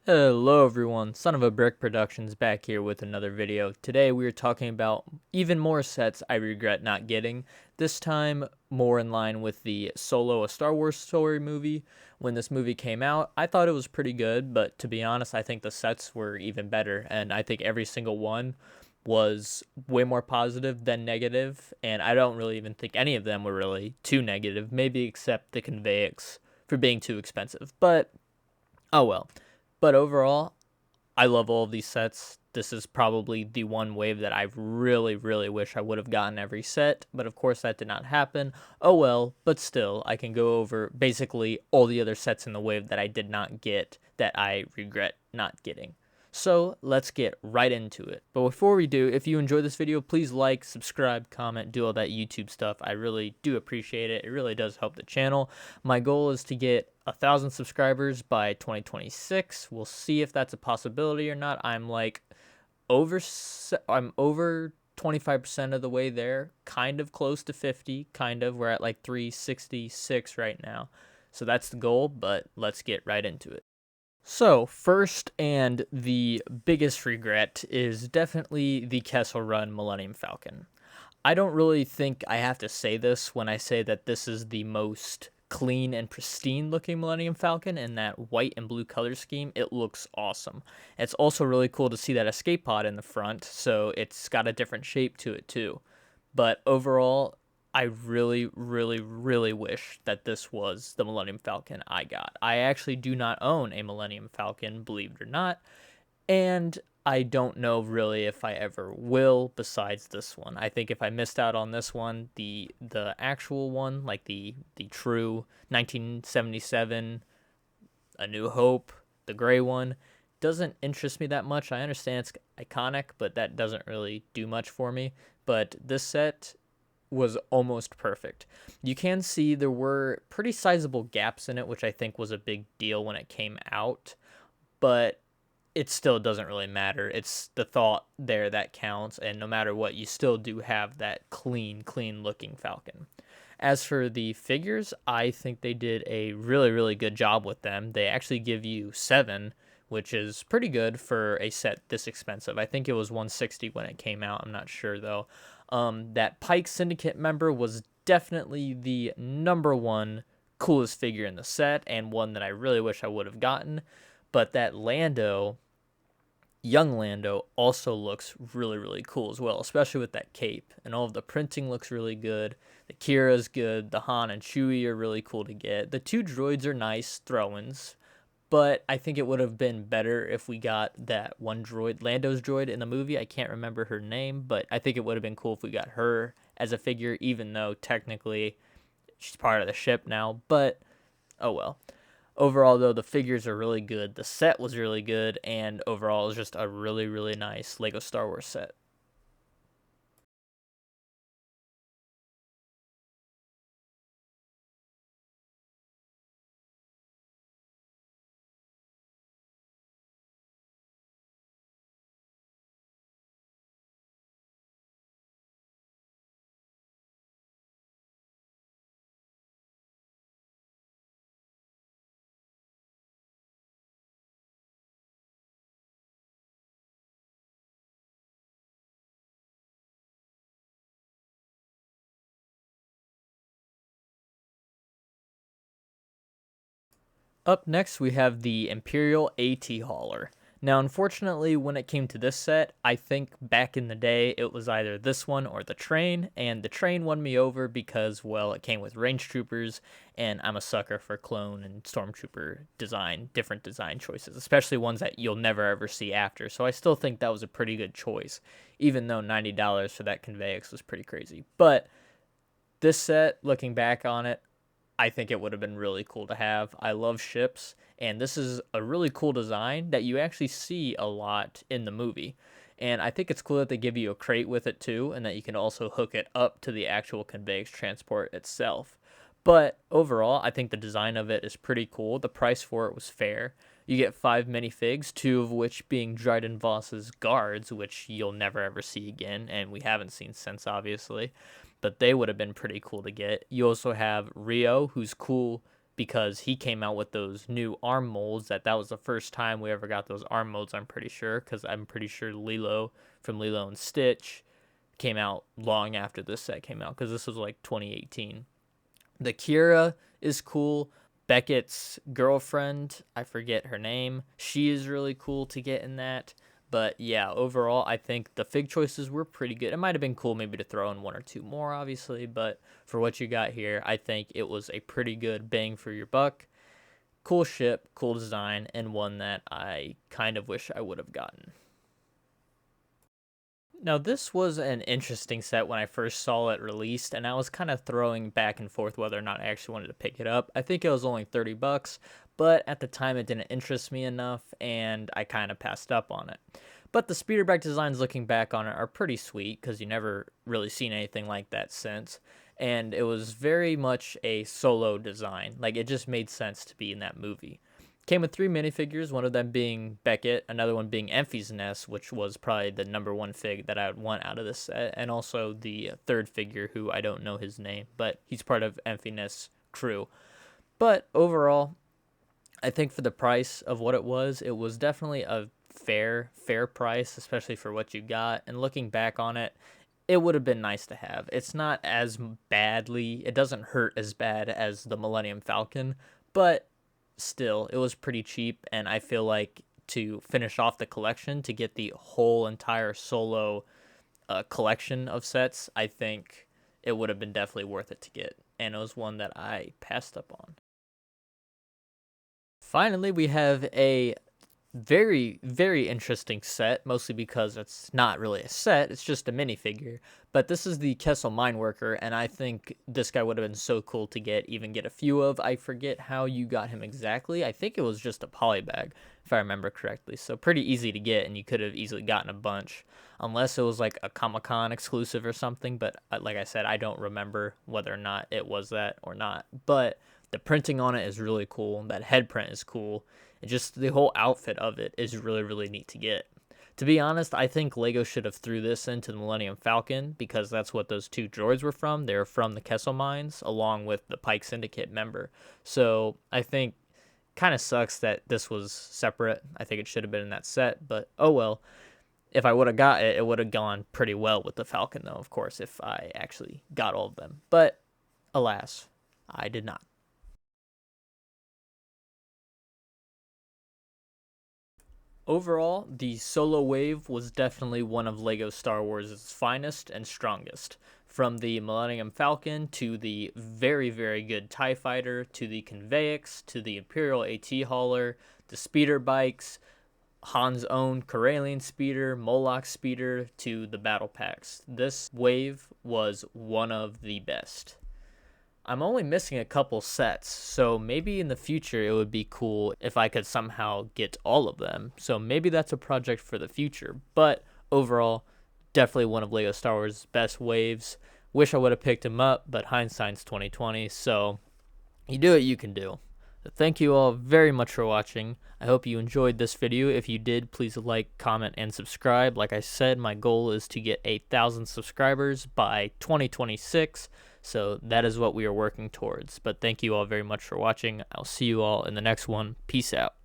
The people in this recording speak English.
Hello everyone, Son of a Brick Productions back here with another video. Today we are talking about even more sets I regret not getting, this time more in line with the Solo, a Star Wars story movie. When this movie came out, I thought it was pretty good, but to be honest, I think the sets were even better, and I think every single one was way more positive than negative, and I don't really even think any of them were really too negative, maybe except the Conveyix for being too expensive, but oh well. But overall, I love all of these sets. This is probably the one wave that I really wish I would have gotten every set, but of course that did not happen. Oh well, but still, I can go over basically all the other sets in the wave that I did not get that I regret not getting. So let's get right into it. But before we do, if you enjoy this video, please like, subscribe, comment, do all that YouTube stuff. I really do appreciate it. It really does help the channel. My goal is to get 1,000 subscribers by 2026. We'll see if that's a possibility or not. I'm over 25% of the way there, kind of close to 50, kind of. We're at like 366 right now. So that's the goal, but let's get right into it. So, first and the biggest regret is definitely the Kessel Run Millennium Falcon. I don't really think I have to say this when I say that this is the most clean and pristine looking Millennium Falcon in that white and blue color scheme. It looks awesome. It's also really cool to see that escape pod in the front, so it's got a different shape to it too. But overall, I really wish that this was the Millennium Falcon I got. I actually do not own a Millennium Falcon, believe it or not, and I don't know really if I ever will besides this one. I think if I missed out on this one, the actual one, like the true 1977 A New Hope, the gray one, doesn't interest me that much. I understand it's iconic, but that doesn't really do much for me. But this set was almost perfect. You can see there were pretty sizable gaps in it, which I think was a big deal when it came out, but it still doesn't really matter. It's the thought there that counts, and no matter what, you still do have that clean looking Falcon. As for the figures, I think they did a really good job with them. They actually give you 7, which is pretty good for a set this expensive. I think it was 160 when it came out. I'm not sure though. That Pike Syndicate member was definitely the number one coolest figure in the set, and one that I really wish I would have gotten. But that Lando, young Lando, also looks really cool as well, especially with that cape. And all of the printing looks really good. The Kira's good. The Han and Chewie are really cool to get. The 2 droids are nice throw-ins, but I think it would have been better if we got that one droid, Lando's droid in the movie. I can't remember her name, but I think it would have been cool if we got her as a figure, even though technically she's part of the ship now. But oh well. Overall, though, the figures are really good. The set was really good, and overall, it's just a really nice Lego Star Wars set. Up next, we have the Imperial AT Hauler. Now, unfortunately, when it came to this set, I think back in the day it was either this one or the train, and the train won me over because, well, it came with range troopers, and I'm a sucker for clone and stormtrooper design, different design choices, especially ones that you'll never ever see after. So I still think that was a pretty good choice, even though $90 for that Conveyix was pretty crazy. But this set, looking back on it, I think it would have been really cool to have. I love ships, and this is a really cool design that you actually see a lot in the movie. And I think it's cool that they give you a crate with it too, and that you can also hook it up to the actual Conveyix transport itself. But overall, I think the design of it is pretty cool. The price for it was fair. You get 5 minifigs, 2 of which being Dryden Voss's guards, which you'll never ever see again, and we haven't seen since, obviously. But they would have been pretty cool to get. You also have Rio, who's cool because he came out with those new arm molds. That was the first time we ever got those arm molds, I'm pretty sure, because I'm pretty sure Lilo from Lilo and Stitch came out long after this set came out, because this was like 2018. The Kira is cool. Beckett's girlfriend, I forget her name, she is really cool to get in that. But yeah, overall, I think the fig choices were pretty good. It might have been cool maybe to throw in one or two more, obviously, but for what you got here, I think it was a pretty good bang for your buck. Cool ship, cool design, and one that I kind of wish I would have gotten. Now, this was an interesting set when I first saw it released, and I was kind of throwing back and forth whether or not I actually wanted to pick it up. I think it was only 30 bucks, but at the time it didn't interest me enough, and I kind of passed up on it. But the speeder bike designs, looking back on it, are pretty sweet, because you never really seen anything like that since. And it was very much a solo design. Like, it just made sense to be in that movie. Came with 3 minifigures, one of them being Beckett, another one being Emphy's Nest, which was probably the number 1 fig that I would want out of this set, and also the third figure, who I don't know his name, but he's part of Emphy's Nest's crew. But overall, I think for the price of what it was definitely a fair price, especially for what you got. And looking back on it, it would have been nice to have. It's not as badly, it doesn't hurt as bad as the Millennium Falcon, but still, it was pretty cheap, and I feel like to finish off the collection, to get the whole entire solo collection of sets, I think it would have been definitely worth it to get, and it was one that I passed up on. Finally, we have a very, very interesting set, mostly because it's not really a set, it's just a minifigure. But this is the Kastle Mine Worker, and I think this guy would have been so cool to even get a few of. I forget how you got him exactly. I think it was just a polybag, if I remember correctly. So pretty easy to get, and you could have easily gotten a bunch, unless it was like a Comic-Con exclusive or something. But like I said, I don't remember whether or not it was that or not. But the printing on it is really cool. That head print is cool. And just the whole outfit of it is really, really neat to get. To be honest, I think LEGO should have threw this into the Millennium Falcon, because that's what those 2 droids were from. They were from the Kastle Mines, along with the Pike Syndicate member. So I think kind of sucks that this was separate. I think it should have been in that set, but oh well. If I would have got it, it would have gone pretty well with the Falcon, though, of course, if I actually got all of them. But alas, I did not. Overall, the Solo Wave was definitely one of LEGO Star Wars' finest and strongest. From the Millennium Falcon, to the very, very good TIE Fighter, to the Conveyix, to the Imperial AT Hauler, the speeder bikes, Han's own Corellian speeder, Moloch speeder, to the battle packs. This wave was one of the best. I'm only missing a couple sets, so maybe in the future it would be cool if I could somehow get all of them. So maybe that's a project for the future. But overall, definitely one of LEGO Star Wars' best waves. Wish I would have picked him up, but hindsight's 2020, so you do what you can do. So thank you all very much for watching. I hope you enjoyed this video. If you did, please like, comment, and subscribe. Like I said, my goal is to get 8,000 subscribers by 2026. So that is what we are working towards. But thank you all very much for watching. I'll see you all in the next one. Peace out.